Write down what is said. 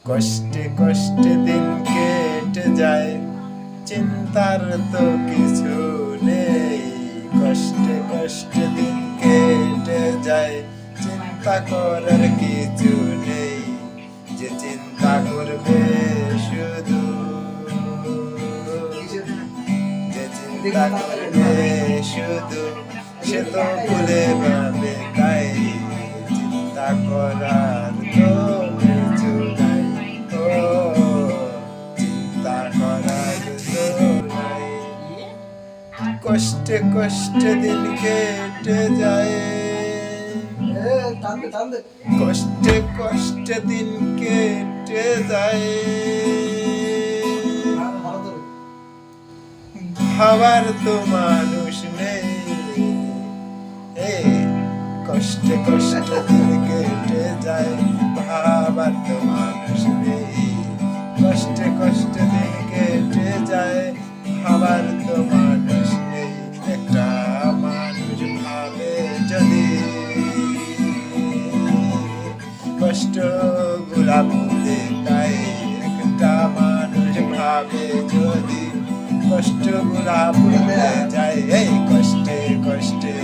কষ্টে কষ্টে দিন কেটে যায়, চিন্তার তো কিছু নেই। কষ্টে কষ্টে দিন কেটে যায়, চিন্তা করার কিছু নেই। যে চিন্তা করবে শুধু, যে চিন্তা করবে শুধু, সে তো ভুলে যাবে তাই। চিন্তা করার তো কিছু নাই, ও চিন্তা করার তো নাই। কষ্টে কষ্টে দিন কেটে যায়, কষ্টে কষ্টে দিন কেটে যায়। ভাবার তো মানুষ নেই, কষ্টে কষ্টে দিন কেটে যায়, ভাবার তো মানুষ নেই। কষ্টে কষ্টে দিন কেটে যায়, ভাবার তো মানুষ নেই। একটা মানুষ ভাবে যদি কষ্ট গুলা ভুলে যায়, একটা মানুষ ভাবে যদি কষ্ট গুলা ভুলে যায়। এই কষ্টে কষ্টে